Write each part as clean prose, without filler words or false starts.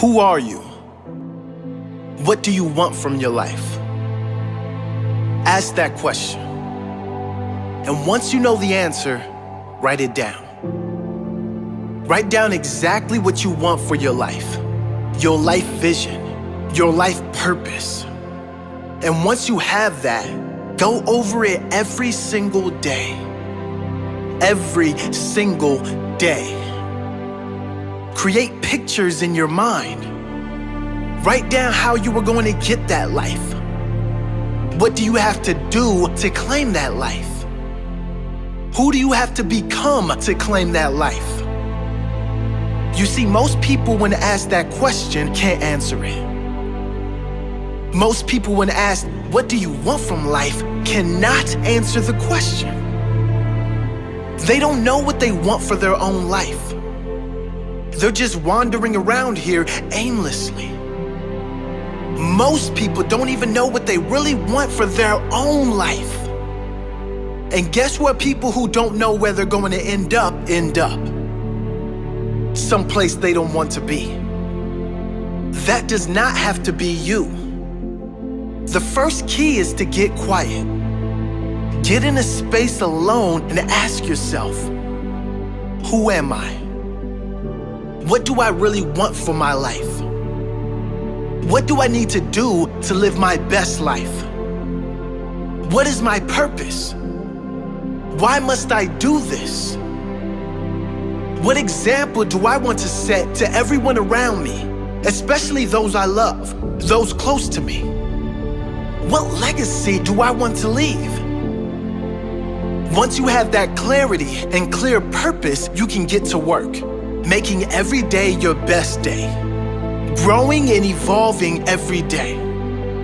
Who are you? What do you want from your life? Ask that question. And once you know the answer, write it down. Write down exactly what you want for your life vision, your life purpose. And once you have that, go over it every single day. Every single day. Create pictures in your mind. Write down how you are going to get that life. What do you have to do to claim that life? Who do you have to become to claim that life? You see, most people when asked that question can't answer it. Most people when asked, what do you want from life, cannot answer the question. They don't know what they want for their own life. They're just wandering around here aimlessly. Most people don't even know what they really want for their own life. And guess what? People who don't know where they're going to end up. Someplace they don't want to be. That does not have to be you. The first key is to get quiet. Get in a space alone and ask yourself, who am I? What do I really want for my life? What do I need to do to live my best life? What is my purpose? Why must I do this? What example do I want to set to everyone around me, especially those I love, those close to me? What legacy do I want to leave? Once you have that clarity and clear purpose, you can get to work, making every day your best day, growing and evolving every day,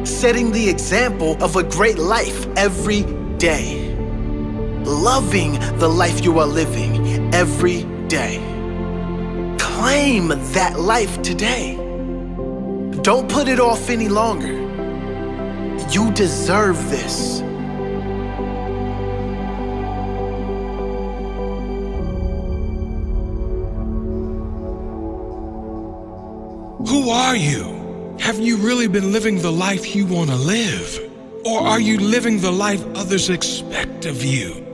setting the example of a great life every day, loving the life you are living every day. Claim that life today. Don't put it off any longer. You deserve this. Who are you? Have you really been living the life you want to live? Or are you living the life others expect of you?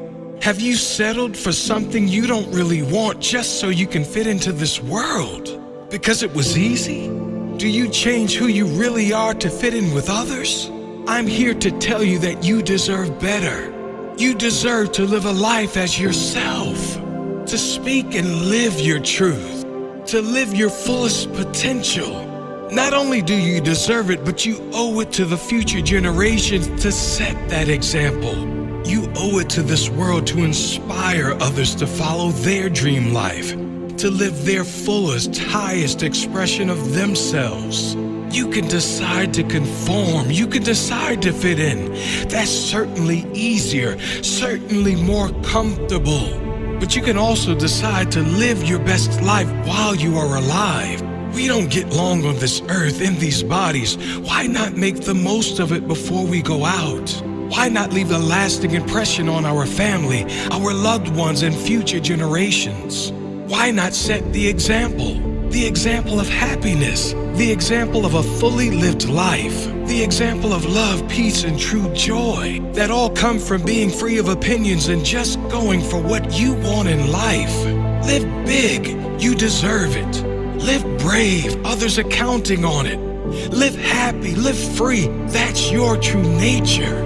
Have you settled for something you don't really want just so you can fit into this world? Because it was easy? Do you change who you really are to fit in with others? I'm here to tell you that you deserve better. You deserve to live a life as yourself, to speak and live your truth, to live your fullest potential. Not only do you deserve it, but you owe it to the future generations to set that example. You owe it to this world to inspire others to follow their dream life, to live their fullest, highest expression of themselves. You can decide to conform. You can decide to fit in. That's certainly easier, certainly more comfortable. But you can also decide to live your best life while you are alive. We don't get long on this earth in these bodies. Why not make the most of it before we go out? Why not leave a lasting impression on our family, our loved ones, and future generations? Why not set the example of happiness, the example of a fully lived life, the example of love, peace, and true joy that all come from being free of opinions and just going for what you want in life? Live big, you deserve it. Live brave, others are counting on it. Live happy, live free, that's your true nature.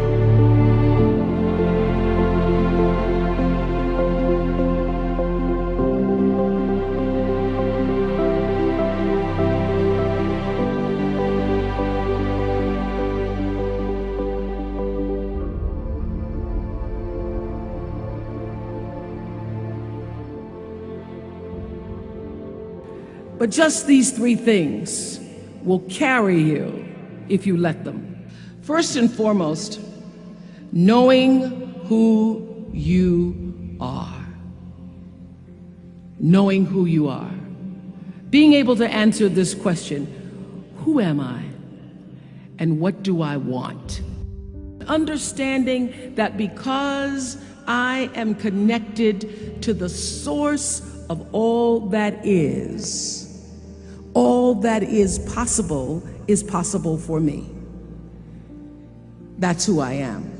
But just these three things will carry you if you let them. First and foremost, knowing who you are. Knowing who you are. Being able to answer this question, who am I? And what do I want? Understanding that because I am connected to the source of all that is, All that is possible for me. That's who I am.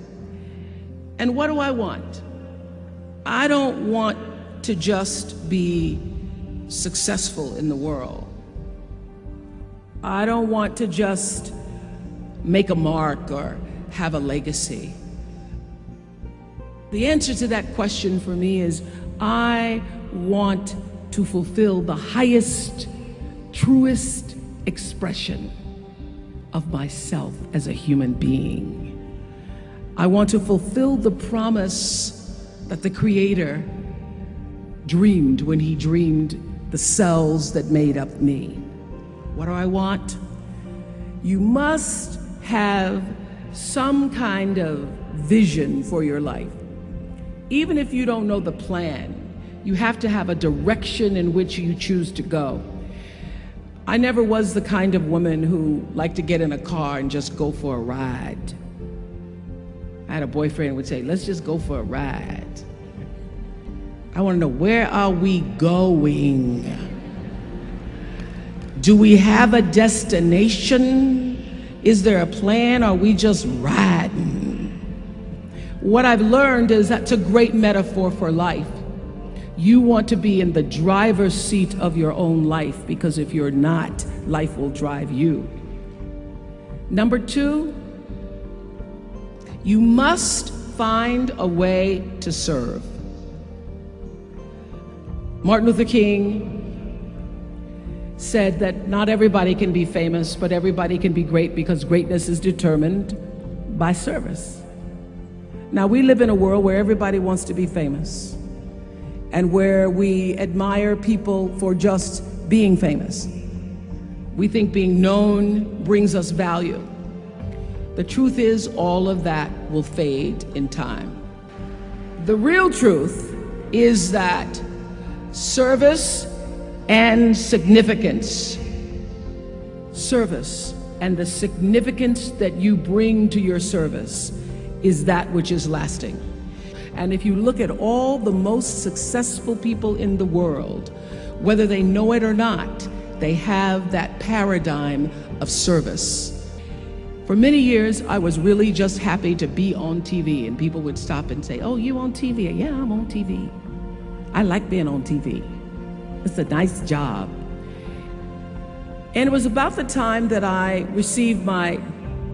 And what do I want? I don't want to just be successful in the world. I don't want to just make a mark or have a legacy. The answer to that question for me is I want to fulfill the highest, truest expression of myself as a human being. I want to fulfill the promise that the Creator dreamed when He dreamed the cells that made up me. What do I want? You must have some kind of vision for your life. Even if you don't know the plan, you have to have a direction in which you choose to go. I never was the kind of woman who liked to get in a car and just go for a ride. I had a boyfriend who would say, let's just go for a ride. I want to know, where are we going? Do we have a destination? Is there a plan? Or are we just riding? What I've learned is that's a great metaphor for life. You want to be in the driver's seat of your own life, because if you're not, life will drive you. Number two, you must find a way to serve. Martin Luther King said that not everybody can be famous, but everybody can be great, because greatness is determined by service. Now, we live in a world where everybody wants to be famous, and where we admire people for just being famous. We think being known brings us value. The truth is, all of that will fade in time. The real truth is that service and significance, service and the significance that you bring to your service is that which is lasting. And if you look at all the most successful people in the world, whether they know it or not, they have that paradigm of service. For many years, I was really just happy to be on TV, and people would stop and say, oh, you on TV? Yeah, I'm on TV. I like being on TV. It's a nice job. And it was about the time that I received my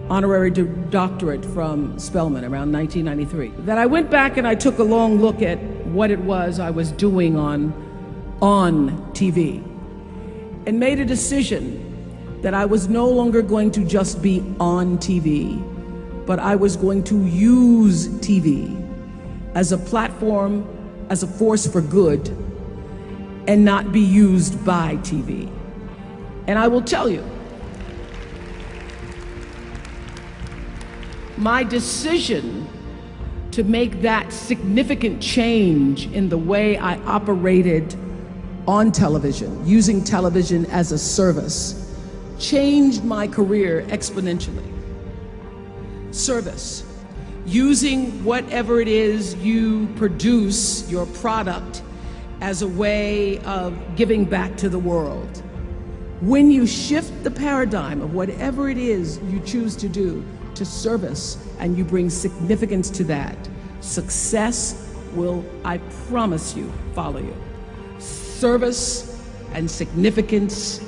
honorary doctorate from Spelman around 1993, that I went back and I took a long look at what it was I was doing on TV, and made a decision that I was no longer going to just be on TV, but I was going to use TV as a platform, as a force for good, and not be used by TV. And I will tell you, my decision to make that significant change in the way I operated on television, using television as a service, changed my career exponentially. Service, using whatever it is you produce, your product, as a way of giving back to the world. When you shift the paradigm of whatever it is you choose to do to service, and you bring significance to that, success will, I promise you, follow you. Service and significance